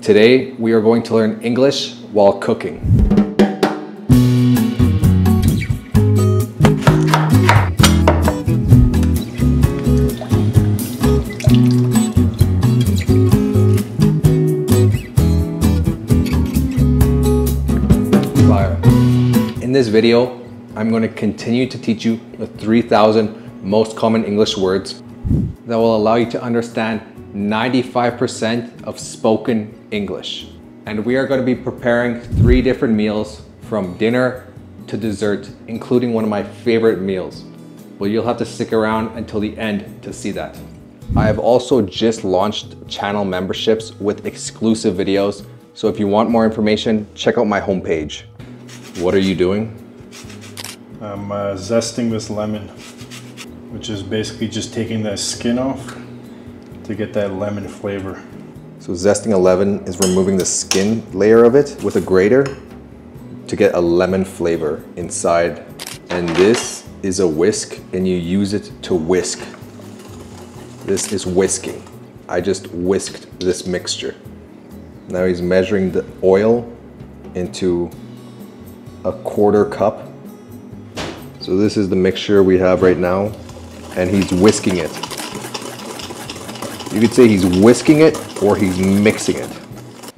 Today, we are going to learn English while cooking. In this video, I'm going to continue to teach you the 3,000 most common English words that will allow you to understand 95% of spoken English. And we are going to be preparing 3 different meals from dinner to dessert, including one of my favorite meals. Well, you'll have to stick around until the end to see that. I have also just launched channel memberships with exclusive videos. So if you want more information, check out my homepage. What are you doing? I'm zesting this lemon, which is basically just taking the skin off to get that lemon flavor. So zesting a lemon is removing the skin layer of it with a grater to get a lemon flavor inside. And this is a whisk, and you use it to whisk. This is whisking. I just whisked this mixture. Now he's measuring the oil into a 1/4 cup. So this is the mixture we have right now, and he's whisking it. You could say he's whisking it or he's mixing it.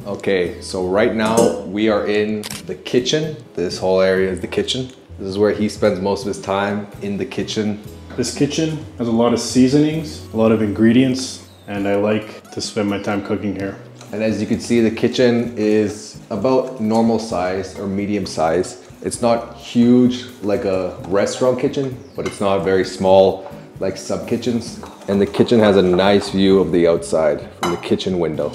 Okay, so right now we are in the kitchen. This whole area is the kitchen. This is where he spends most of his time, in the kitchen. This kitchen has a lot of seasonings, a lot of ingredients, and I like to spend my time cooking here. And as you can see, the kitchen is about normal size or medium size. It's not huge like a restaurant kitchen, but it's not very small like sub kitchens. And the kitchen has a nice view of the outside from the kitchen window.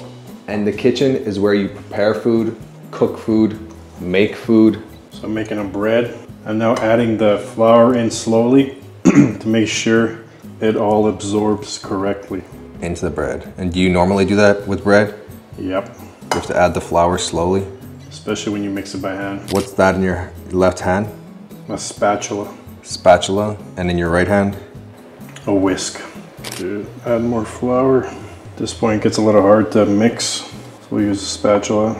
And the kitchen is where you prepare food, cook food, make food. So I'm making a bread. I'm now adding the flour in slowly to make sure it all absorbs correctly Into the bread. And do you normally do that with bread? Yep. You have to add the flour slowly. Especially when you mix it by hand. What's that in your left hand? A spatula. Spatula. And in your right hand? A whisk. To add more flour. At this point it gets a little hard to mix, so we'll use a spatula.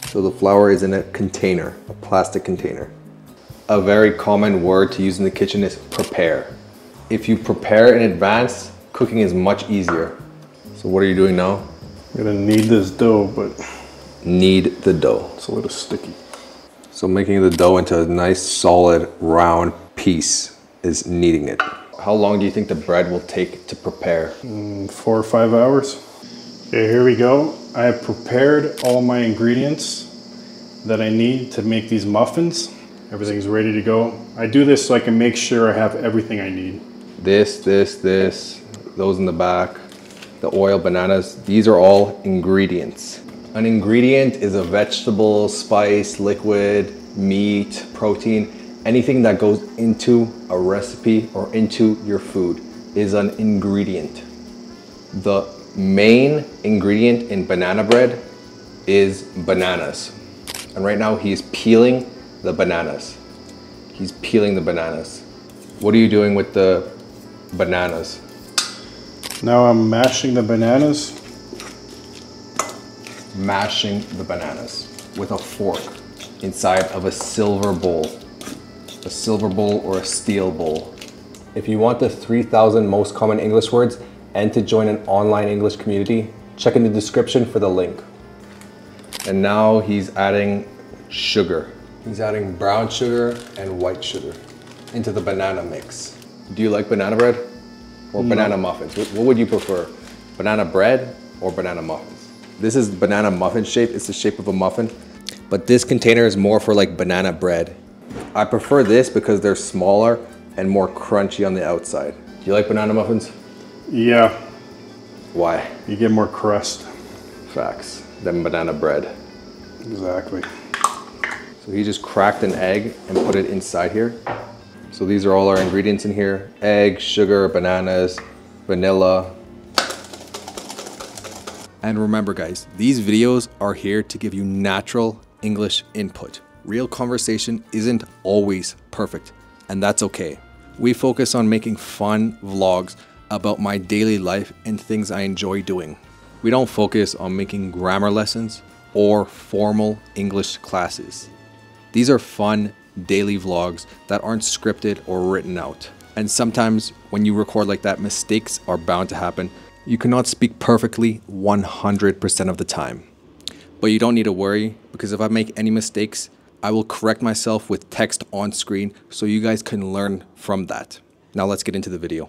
So the flour is in a container, a plastic container. A very common word to use in the kitchen is prepare. If you prepare in advance, cooking is much easier. So what are you doing now? I'm gonna knead this dough, but Knead the dough. it's a little sticky. So making the dough into a nice solid round piece is kneading it. How long do you think the bread will take to prepare? 4 or 5 hours. Okay, here we go. I have prepared all my ingredients that I need to make these muffins. Everything's ready to go. I do this so I can make sure I have everything I need. This, those in the back, the oil, bananas, these are all ingredients. An ingredient is a vegetable, spice, liquid, meat, protein, anything that goes into a recipe or into your food is an ingredient. The main ingredient in banana bread is bananas. And right now he's peeling the bananas. He's peeling the bananas. What are you doing with the bananas? Now I'm mashing the bananas. Mashing the bananas with a fork inside of a silver bowl. A silver bowl or a steel bowl. If you want the 3,000 most common English words and to join an online English community, check in the description for the link. And now he's adding sugar. He's adding brown sugar and white sugar into the banana mix. Do you like banana bread or banana muffins? What would you prefer? Banana bread or banana muffins? This is banana muffin shape. It's the shape of a muffin. But this container is more for like banana bread. I prefer this because they're smaller and more crunchy on the outside. Do you like banana muffins? Yeah. Why? You get more crust. Facts. Than banana bread. Exactly. So he just cracked an egg and put it inside here. So these are all our ingredients in here. Egg, sugar, bananas, vanilla. And remember guys, these videos are here to give you natural English input. Real conversation isn't always perfect, and that's okay. We focus on making fun vlogs about my daily life and things I enjoy doing. We don't focus on making grammar lessons or formal English classes. These are fun daily vlogs that aren't scripted or written out. And sometimes when you record like that, mistakes are bound to happen. You cannot speak perfectly 100% of the time. But you don't need to worry, because if I make any mistakes, I will correct myself with text on screen so you guys can learn from that. Now let's get into the video.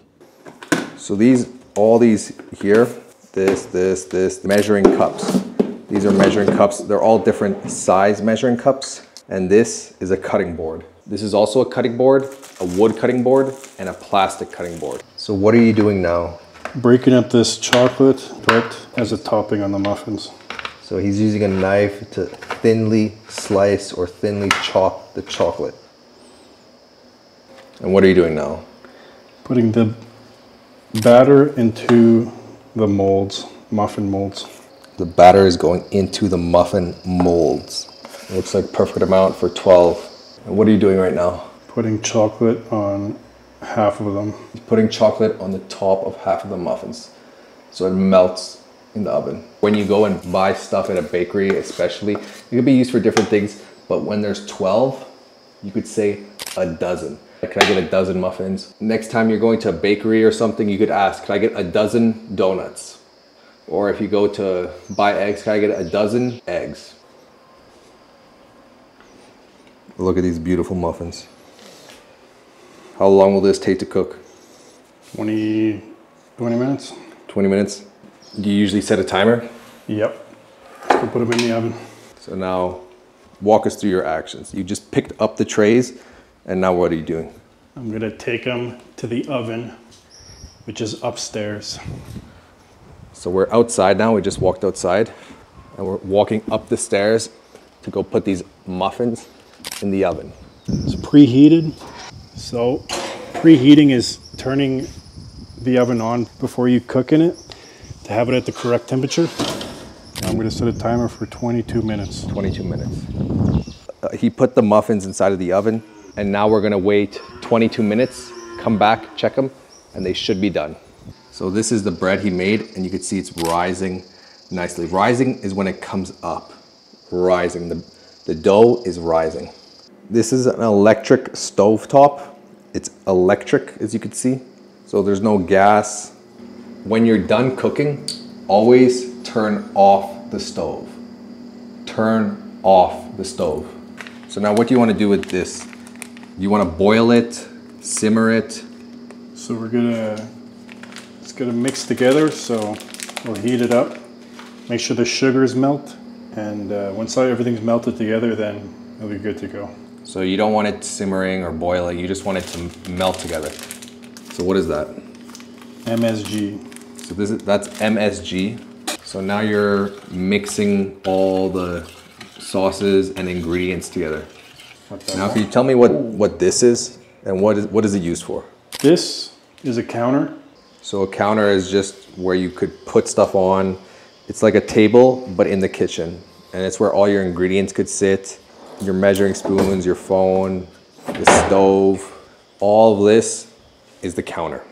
So all these here, this, measuring cups. These are measuring cups. They're all different size measuring cups. And this is a cutting board. This is also a cutting board, a wood cutting board, and a plastic cutting board. So what are you doing now? Breaking up this chocolate bread as a topping on the muffins. So he's using a knife to thinly slice or thinly chop the chocolate. And what are you doing now? Putting the batter into the molds, muffin molds. The batter is going into the muffin molds. It looks like perfect amount for 12. And what are you doing right now? Putting chocolate on half of them. Putting chocolate on the top of half of the muffins so it melts in the oven. When you go and buy stuff at a bakery especially, it could be used for different things, but when there's 12, you could say a dozen. Can I get a dozen muffins? Next time you're going to a bakery or something, you could ask, can I get a dozen donuts? Or if you go to buy eggs, can I get a dozen eggs? Look at these beautiful muffins. How long will this take to cook? 20 minutes. 20 minutes? Do you usually set a timer? Yep. We'll put them in the oven. So now, walk us through your actions. You just picked up the trays, and now what are you doing? I'm gonna take them to the oven, which is upstairs. So we're outside now, we just walked outside, and we're walking up the stairs to go put these muffins in the oven. It's preheated. So preheating is turning the oven on before you cook in it to have it at the correct temperature. I'm going to set a timer for 22 minutes. 22 minutes. He put the muffins inside of the oven, and now we're going to wait 22 minutes, come back, check them, and they should be done. So this is the bread he made, and you can see it's rising nicely. Rising is when it comes up. Rising. The dough is rising. This is an electric stovetop. It's electric, as you can see. So there's no gas. When you're done cooking, always turn off the stove. Turn off the stove. So now what do you want to do with this? You want to boil it, simmer it? So it's gonna mix together. So we'll heat it up. Make sure the sugars melt. And once everything's melted together, then it'll be good to go. So you don't want it simmering or boiling, you just want it to melt together. So what is that? MSG. So that's MSG. So now you're mixing all the sauces and ingredients together. Now can you tell me what this is and what is it used for? This is a counter. So a counter is just where you could put stuff on. It's like a table, but in the kitchen. And it's where all your ingredients could sit. Your measuring spoons, your phone, the stove. All of this is the counter.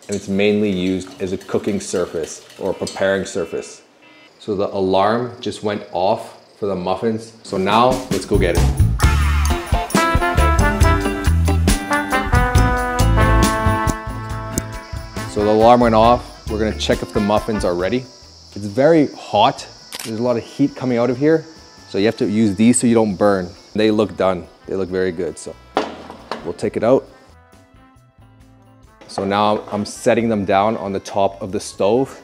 And it's mainly used as a cooking surface or a preparing surface. So the alarm just went off for the muffins. So now let's go get it. So the alarm went off. We're gonna check if the muffins are ready. It's very hot. There's a lot of heat coming out of here. So you have to use these so you don't burn. They look done. They look very good. So we'll take it out. So now I'm setting them down on the top of the stove.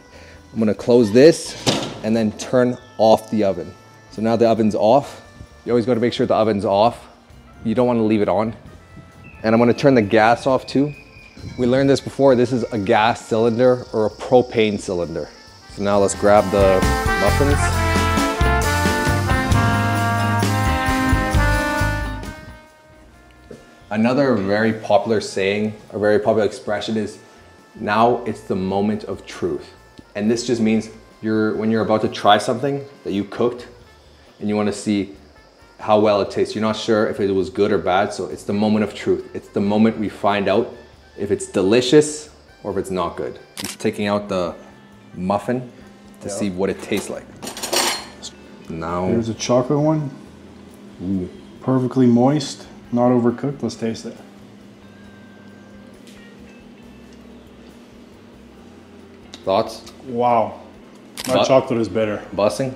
I'm gonna close this and then turn off the oven. So now the oven's off. You always gotta make sure the oven's off. You don't wanna leave it on. And I'm gonna turn the gas off too. We learned this before. This is a gas cylinder or a propane cylinder. So now let's grab the muffins. Another very popular saying, a very popular expression is, now it's the moment of truth. And this just means when you're about to try something that you cooked and you want to see how well it tastes. You're not sure if it was good or bad, so it's the moment of truth. It's the moment we find out if it's delicious or if it's not good. He's taking out the muffin to see what it tastes like. Now, here's a chocolate one. Ooh. Perfectly moist, not overcooked. Let's taste it. Thoughts? Wow, that chocolate is better. Bussing?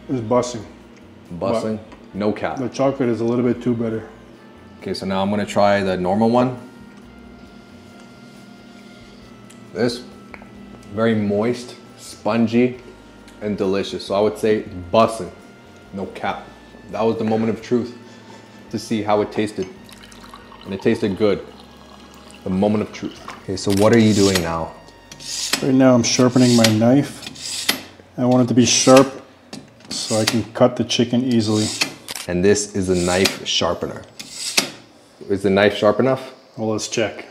It's bussing. Bussing? No cap. The chocolate is a little bit too better. Okay, so now I'm gonna try the normal one. This, very moist, spongy, and delicious. So I would say bussing, no cap. That was the moment of truth to see how it tasted. And it tasted good. The moment of truth. Okay, so what are you doing now? Right now I'm sharpening my knife. I want it to be sharp so I can cut the chicken easily. And this is a knife sharpener. Is the knife sharp enough? Well, let's check.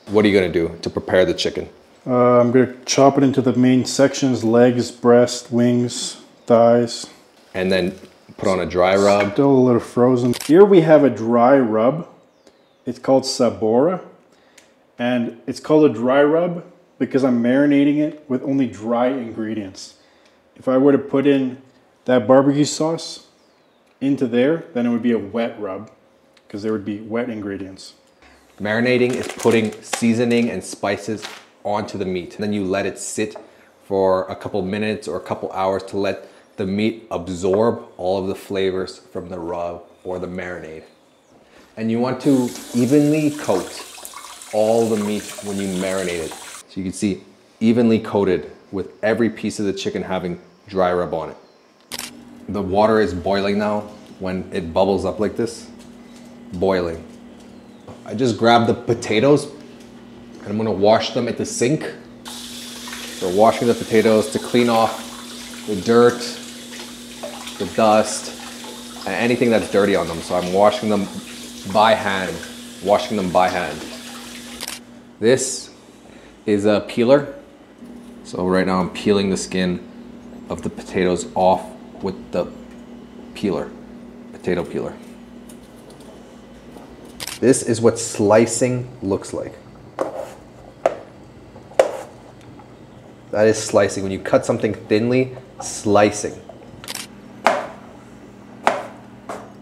What are you gonna do to prepare the chicken? I'm gonna chop it into the main sections: legs, breast, wings, thighs. And then put on a dry rub. Still a little frozen. Here we have a dry rub. It's called sabora. And it's called a dry rub because I'm marinating it with only dry ingredients. If I were to put in that barbecue sauce into there, then it would be a wet rub because there would be wet ingredients. Marinating is putting seasoning and spices onto the meat. And then you let it sit for a couple minutes or a couple hours to let the meat absorb all of the flavors from the rub or the marinade. And you want to evenly coat all the meat when you marinate it. So you can see evenly coated with every piece of the chicken having dry rub on it. The water is boiling now. When it bubbles up like this, boiling. I just grabbed the potatoes and I'm gonna wash them at the sink. So washing the potatoes to clean off the dirt, the dust, and anything that's dirty on them. So I'm washing them by hand, This is a peeler. So right now I'm peeling the skin of the potatoes off with the potato peeler. This is what slicing looks like. That is slicing. When you cut something thinly, slicing.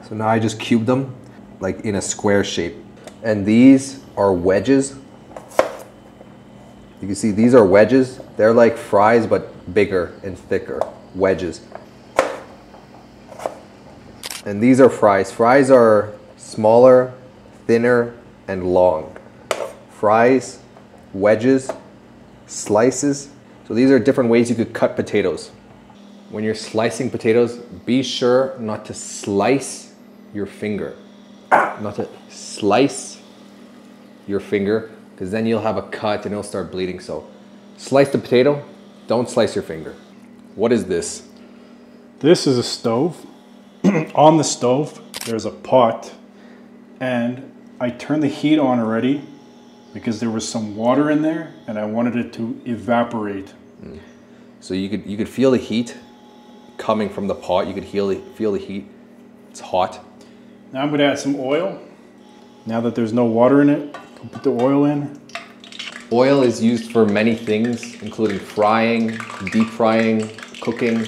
So now I just cube them like in a square shape. And these are wedges. You can see these are wedges. They're like fries, but bigger and thicker wedges. And these are fries. Fries are smaller, thinner, and long. Fries, wedges, slices. So these are different ways you could cut potatoes. When you're slicing potatoes, be sure not to slice your finger. Not to slice your finger, because then you'll have a cut and it'll start bleeding. So slice the potato, don't slice your finger. What is this? This is a stove. On the stove, there's a pot, and I turned the heat on already because there was some water in there and I wanted it to evaporate. So you could feel the heat coming from the pot. You could feel the heat. It's hot. Now I'm going to add some oil. Now that there's no water in it, I'll put the oil in. Oil is used for many things, including frying, deep frying, cooking.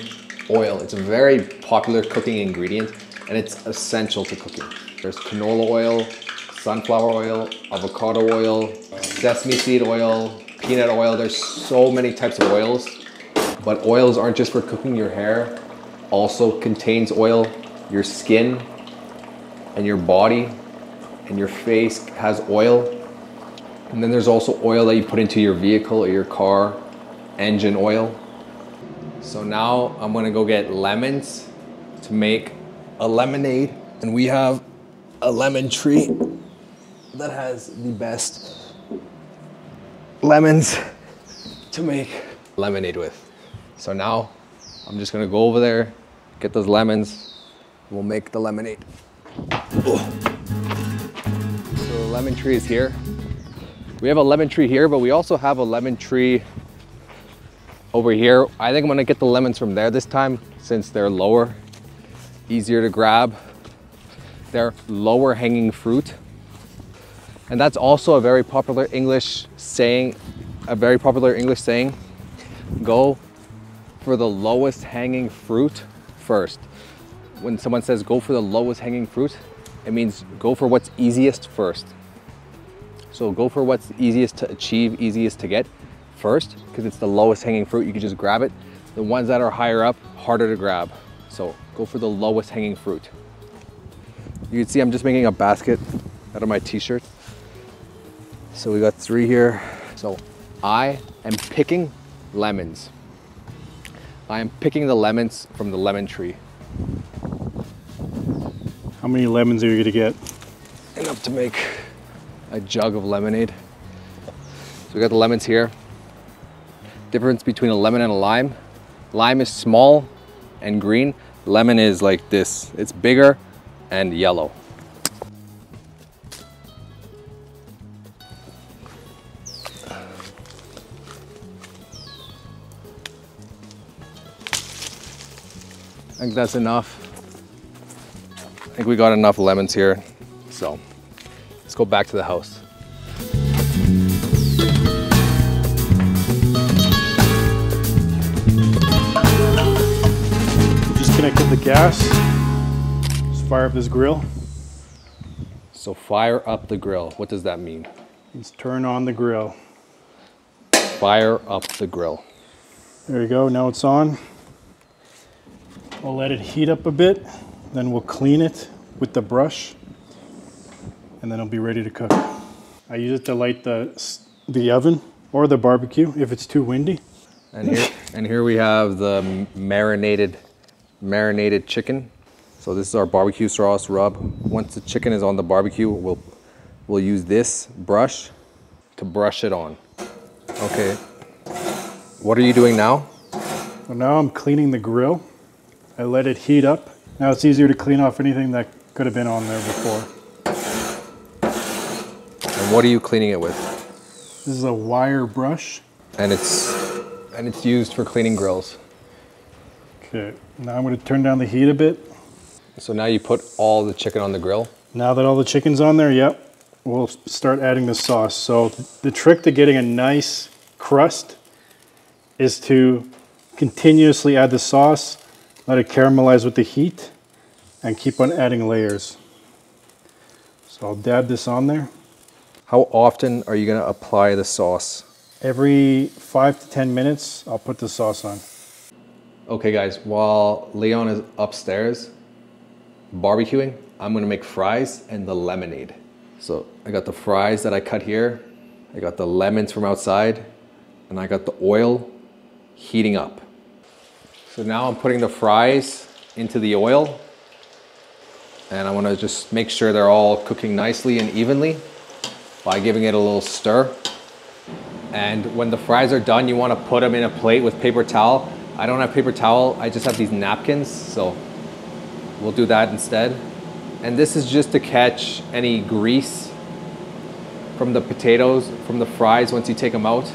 Oil, it's a very popular cooking ingredient and it's essential to cooking. There's canola oil, sunflower oil, avocado oil, sesame seed oil, peanut oil. There's so many types of oils, but oils aren't just for cooking. Your hair also contains oil. Your skin and your body and your face has oil. And then there's also oil that you put into your vehicle or your car, engine oil. So now I'm gonna go get lemons to make a lemonade. And we have a lemon tree that has the best lemons to make lemonade with. So now I'm just gonna go over there, get those lemons, and we'll make the lemonade. So the lemon tree is here. We have a lemon tree here, but we also have a lemon tree over here. I think I'm gonna get the lemons from there this time since they're lower, easier to grab. They're lower hanging fruit. And that's also a very popular English saying, go for the lowest hanging fruit first. When someone says go for the lowest hanging fruit, it means go for what's easiest first. So go for what's easiest to achieve, easiest to get first, because it's the lowest hanging fruit. You can just grab it. The ones that are higher up, harder to grab. So go for the lowest hanging fruit. You can see I'm just making a basket out of my t-shirt. So we got 3 here. So I am picking lemons. I am picking the lemons from the lemon tree. How many lemons are you gonna get? Enough to make a jug of lemonade. So we got the lemons here. Difference between a lemon and a lime. Lime is small and green. Lemon is like this. It's bigger and yellow. I think that's enough. I think we got enough lemons here. So let's go back to the house. Disconnected the gas. Let's fire up this grill. So fire up the grill. What does that mean? Let's turn on the grill. Fire up the grill. There you go, now it's on. We'll let it heat up a bit, then we'll clean it with the brush, and then it'll be ready to cook. I use it to light the oven or the barbecue if it's too windy. And here we have the marinated chicken. So this is our barbecue sauce rub. Once the chicken is on the barbecue, we'll use this brush to brush it on. Okay. What are you doing now? So now I'm cleaning the grill. I let it heat up. Now it's easier to clean off anything that could have been on there before. And what are you cleaning it with? This is a wire brush. And it's used for cleaning grills. Okay, now I'm going to turn down the heat a bit. So now you put all the chicken on the grill? Now that all the chicken's on there, yep, we'll start adding the sauce. So the trick to getting a nice crust is to continuously add the sauce, let it caramelize with the heat, and keep on adding layers. So I'll dab this on there. How often are you going to apply the sauce? Every 5 to 10 minutes, I'll put the sauce on. Okay guys, while Leon is upstairs barbecuing, I'm going to make fries and the lemonade. So I got the fries that I cut here, I got the lemons from outside, and I got the oil heating up. So now I'm putting the fries into the oil, and I want to just make sure they're all cooking nicely and evenly by giving it a little stir. And when the fries are done, you want to put them in a plate with paper towel. I don't have paper towel, I just have these napkins, so we'll do that instead. And this is just to catch any grease from the potatoes, from the fries once you take them out.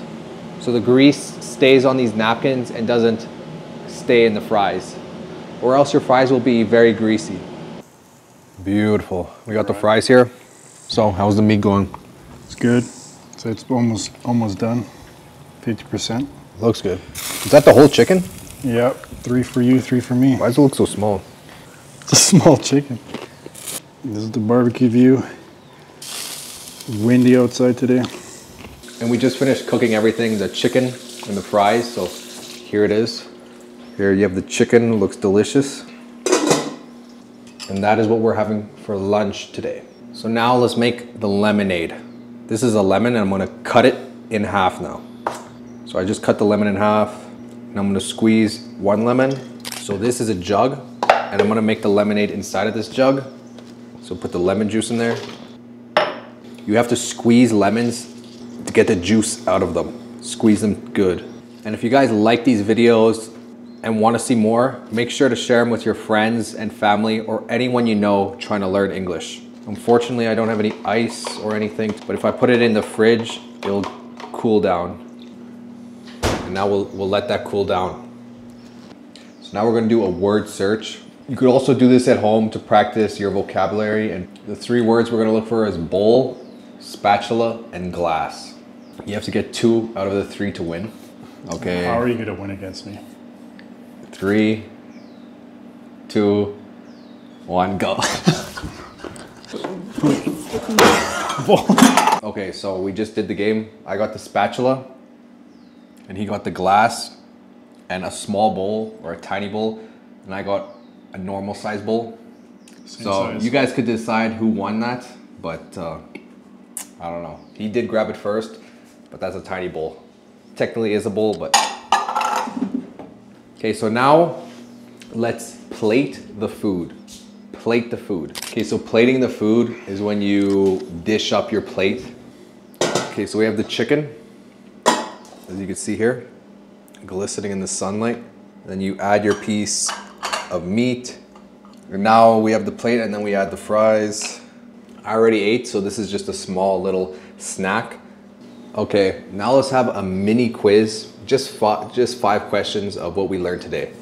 So the grease stays on these napkins and doesn't stay in the fries, or else your fries will be very greasy. Beautiful. We got the fries here. So how's the meat going? It's good. So it's almost done. 50%. Looks good. Is that the whole chicken? Yep. 3 for you, 3 for me. Why does it look so small? It's a small chicken. This is the barbecue view. Windy outside today. And we just finished cooking everything, the chicken and the fries. So here it is. Here you have the chicken, looks delicious. And that is what we're having for lunch today. So now let's make the lemonade. This is a lemon and I'm gonna cut it in half now. So I just cut the lemon in half and I'm gonna squeeze 1 lemon. So this is a jug and I'm gonna make the lemonade inside of this jug. So put the lemon juice in there. You have to squeeze lemons to get the juice out of them. Squeeze them good. And if you guys like these videos and want to see more, make sure to share them with your friends and family or anyone you know trying to learn English. Unfortunately, I don't have any ice or anything, but if I put it in the fridge, it'll cool down. And now we'll let that cool down. So now we're going to do a word search. You could also do this at home to practice your vocabulary. And the 3 words we're going to look for is bowl, spatula, and glass. You have to get 2 out of the 3 to win. Okay. How are you gonna win against me? 3, 2, 1, go. Okay, so we just did the game. I got the spatula, and he got the glass, and a small bowl or a tiny bowl, and I got a normal size bowl. Same size. You guys could decide who won that, but I don't know. He did grab it first, but that's a tiny bowl. Technically is a bowl, but. Okay, so now let's plate the food. Plate the food. Okay, so plating the food is when you dish up your plate. Okay, so we have the chicken, as you can see here, glistening in the sunlight. Then you add your piece of meat. And now we have the plate, and then we add the fries. I already ate, so this is just a small little snack. Okay, now let's have a mini quiz, just 5 questions of what we learned today.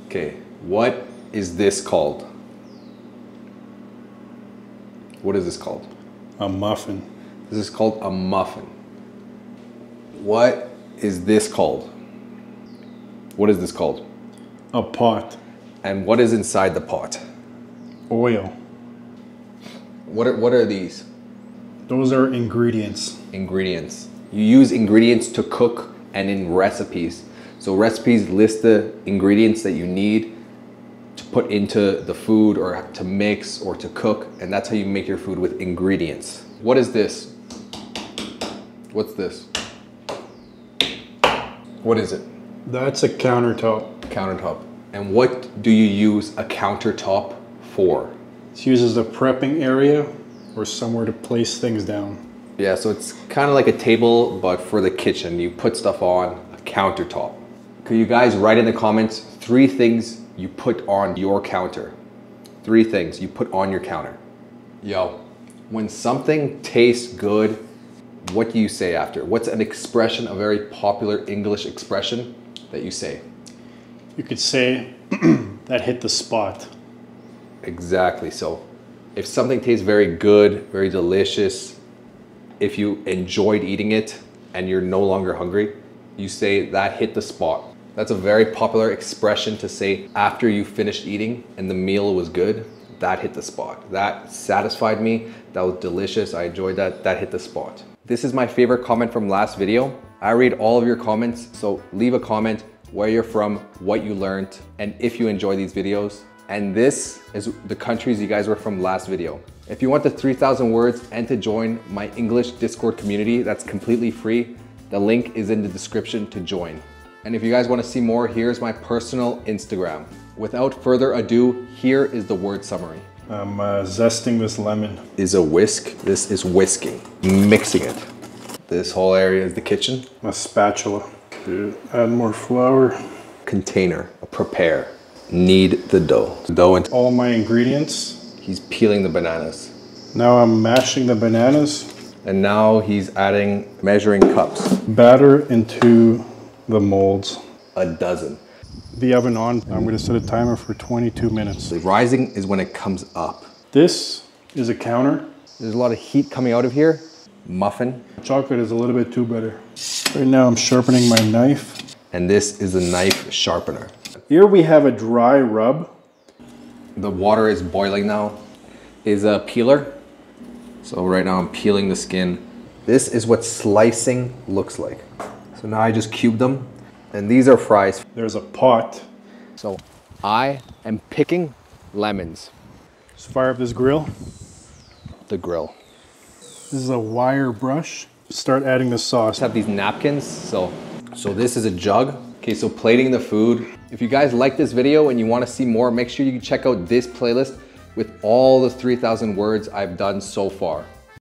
Okay, what is this called? What is this called? A muffin. This is called a muffin. What is this called? What is this called? A pot. And what is inside the pot? Oil. What are these? Those are ingredients. Ingredients. You use ingredients to cook and in recipes. So recipes list the ingredients that you need to put into the food or to mix or to cook, and that's how you make your food with ingredients. What is this? What's this? What is it? That's a countertop. Countertop. And what do you use a countertop for? It's used as a prepping area or somewhere to place things down. Yeah, so it's kind of like a table, but for the kitchen. You put stuff on a countertop. Could you guys write in the comments 3 things you put on your counter? 3 things you put on your counter. Yo, when something tastes good, what do you say after? What's an expression, a very popular English expression that you say? You could say that hit the spot. Exactly. So if something tastes very good, very delicious, if you enjoyed eating it and you're no longer hungry, you say that hit the spot. That's a very popular expression to say after you finished eating and the meal was good. That hit the spot. That satisfied me. That was delicious. I enjoyed that. That hit the spot. This is my favorite comment from last video. I read all of your comments, so leave a comment where you're from, what you learned, and if you enjoy these videos. And this is the countries you guys were from last video. If you want the 3,000 words and to join my English Discord community, that's completely free. The link is in the description to join. And if you guys want to see more, here's my personal Instagram. Without further ado, here is the word summary. I'm zesting this lemon. Is a whisk. This is whisking, mixing it. This whole area is the kitchen. A spatula. Add more flour. Container, prepare. Knead the dough. Dough into all my ingredients. He's peeling the bananas. Now I'm mashing the bananas. And now he's adding measuring cups. Batter into the molds. A dozen. The oven on. I'm going to set a timer for 22 minutes. The rising is when it comes up. This is a counter. There's a lot of heat coming out of here. Muffin. Chocolate is a little bit too bitter. Right now I'm sharpening my knife. And this is a knife sharpener. Here we have a dry rub. The water is boiling now. Is a peeler. So right now I'm peeling the skin. This is what slicing looks like. So now I just cube them. And these are fries. There's a pot. So I am picking lemons. Let's fire up this grill. The grill. This is a wire brush. Start adding the sauce. Have these napkins. So this is a jug. Okay, so plating the food. If you guys like this video and you want to see more, make sure you check out this playlist with all the 3,000 words I've done so far.